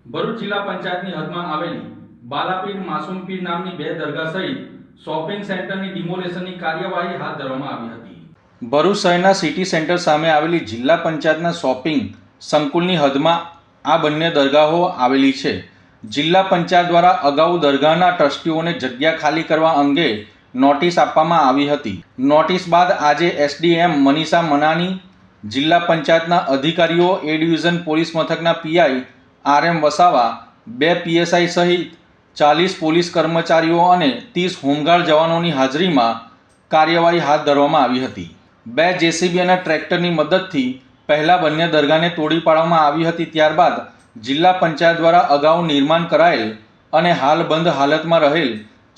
ભરૂચ જિલ્લા પંચાયતની હદમાં આવેલી બાલાપીર માસૂમપીર નામની બે દરગાહ સહિત શોપિંગ સેન્ટરની ડિમોલેશનની કાર્યવાહી હાથ ધરવામાં આવી હતી। ભરૂચ શહેરના સિટી સેન્ટર સામે આવેલી જિલ્લા પંચાયતના શોપિંગ સંકુલની હદમાં આ બંને દરગાહો આવેલી છે। જિલ્લા પંચાયત દ્વારા અગાઉ દરગાહના ટ્રસ્ટીઓને જગ્યા ખાલી કરવા અંગે નોટિસ આપવામાં આવી હતી। નોટિસ બાદ આજે એસડીએમ મનીષા મનાની, જિલ્લા પંચાયતના અધિકારીઓ, એ ડિવિઝન પોલીસ મથકના પીઆઈ RM વસાવા, 2 પીએસઆઈ સહિત 40 પોલીસ કર્મચારીઓ અને 30 હોમગાર્ડ જવાનોની હાજરીમાં કાર્યવાહી હાથ ધરવામાં આવી હતી। 2 જેસીબી અને ટ્રેક્ટરની મદદથી પહેલા બંને દરગાહને તોડી પાડવામાં આવી હતી। ત્યારબાદ જિલ્લા પંચાયત દ્વારા અગાઉ નિર્માણ કરાયેલ અને હાલ બંધ હાલતમાં રહેલ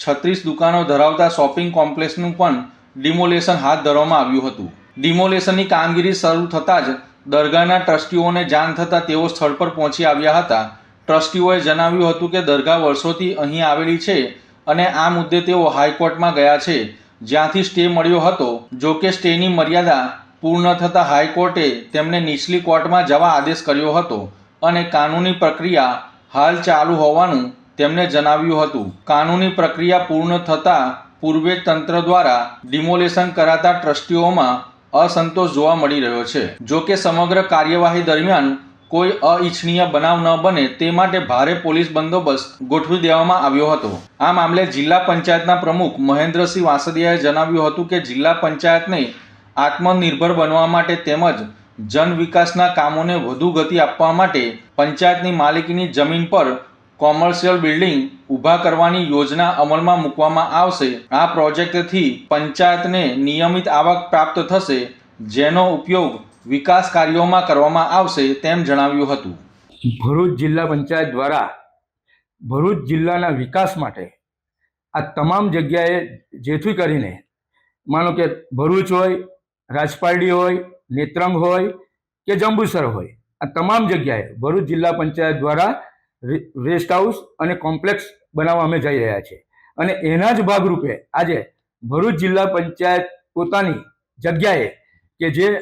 36 દુકાનો ધરાવતા શોપિંગ કોમ્પ્લેક્સનું પણ ડિમોલેશન હાથ ધરવામાં આવ્યું હતું। ડિમોલેશનની કામગીરી શરૂ થતાં જ દરગાહના ટ્રસ્ટીઓને જાણ થતાં તેઓ સ્થળ પર પહોંચી આવ્યા હતા। ટ્રસ્ટીઓએ જણાવ્યું હતું કે દરગાહ વર્ષોથી અહીં આવેલી છે અને આ મુદ્દે તેઓ હાઈકોર્ટમાં ગયા છે, જ્યાંથી સ્ટે મળ્યો હતો। જો કે સ્ટેની મર્યાદા પૂર્ણ થતાં હાઈકોર્ટે તેમને નીચલી કોર્ટમાં જવા આદેશ કર્યો હતો અને કાનૂની પ્રક્રિયા હાલ ચાલુ હોવાનું તેમણે જણાવ્યું હતું। કાનૂની પ્રક્રિયા પૂર્ણ થતાં પૂર્વે તંત્ર દ્વારા ડિમોલેશન કરાતા ટ્રસ્ટીઓમાં અસંતોષ જોવા મળી રહ્યો છે। જો કે સમગ્ર કાર્યવાહી દરમિયાન કોઈ અનિચ્છનીય બનાવ ન બને તે માટે ભારે પોલીસ બંદોબસ્ત ગોઠવી દેવામાં આવ્યો હતો। આ મામલે જિલ્લા પંચાયતના પ્રમુખ મહેન્દ્રસિંહ વાસદિયાએ જણાવ્યું હતું કે જિલ્લા પંચાયતને આત્મનિર્ભર બનવા માટે તેમજ જન વિકાસના કામોને વધુ ગતિ આપવા માટે પંચાયતની માલિકીની જમીન પર કોમર્શિયલ બિલ્ડિંગ ઊભા કરવાની યોજના અમલમાં મૂકવામાં આવશે। આ પ્રોજેક્ટથી પંચાયતને નિયમિત આવક પ્રાપ્ત થશે, જેનો ઉપયોગ વિકાસ કાર્યોમાં કરવામાં આવશે તેમ જણાવ્યું હતું। ભરૂચ જિલ્લા પંચાયત દ્વારા ભરૂચ જિલ્લાના વિકાસ માટે આ તમામ જગ્યાએ જેથી કરીને માનો કે ભરૂચ હોય, રાજપારડી હોય, નેત્રંગ હોય કે જંબુસર હોય, આ તમામ જગ્યાએ ભરૂચ જિલ્લા પંચાયત દ્વારા રેસ્ટ હાઉસ અને કોમ્પ્લેક્સ બનાવવા અમે જઈ રહ્યા છીએ અને એના જ ભાગરૂપે આજે ભરૂચ જિલ્લા પંચાયત પોતાની જગ્યાએ કે જે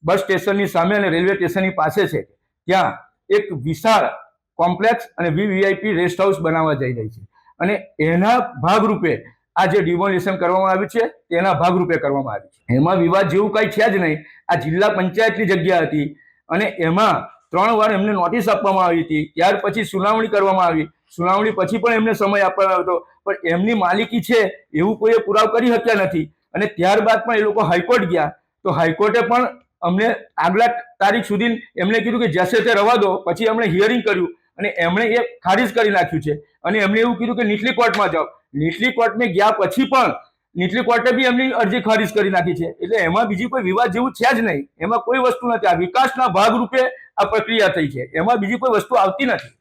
બસ સ્ટેશનની સામે અને રેલવે સ્ટેશનની પાસે છે ત્યાં એક વિશાળ કોમ્પ્લેક્સ અને વીવીઆઈપી રેસ્ટ હાઉસ બનાવવા જઈ રહી છે અને એના ભાગરૂપે આ જે ડિમોલિશન કરવામાં આવ્યું છે તેના ભાગરૂપે કરવામાં આવ્યું છે। એમાં વિવાદ જેવું કંઈ છે જ નહીં। આ જિલ્લા પંચાયતની જગ્યા હતી અને એમાં 3 વાર એમને નોટિસ આપવામાં આવી હતી। ત્યાર પછી સુનાવણી કરવામાં આવી, સુનાવણી પછી પણ એમને સમય આપવામાં આવ્યો હતો, પણ એમની માલિકી છે એવું કોઈએ પુરાવો કરી શક્યા નથી અને ત્યારબાદ પણ એ લોકો હાઈકોર્ટ ગયા તો હાઈકોર્ટે પણ અમને આગલા તારીખ સુધી એમણે કીધું કે જશે તે રવા દો। પછી એમણે હિયરિંગ કર્યું અને એમણે એ ખારિજ કરી નાખ્યું છે અને એમણે એવું કીધું કે નીચલી કોર્ટમાં જાઓ। નીચલી કોર્ટમાં ગયા પછી પણ નીચલી કોર્ટે બી એમની અરજી ખારિજ કરી નાખી છે। એટલે એમાં બીજી કોઈ વિવાદ જેવું છે જ નહીં, એમાં કોઈ વસ્તુ નથી। આ વિકાસના ભાગરૂપે આ પ્રક્રિયા થઈ છે, એમાં બીજી કોઈ વસ્તુ આવતી નથી।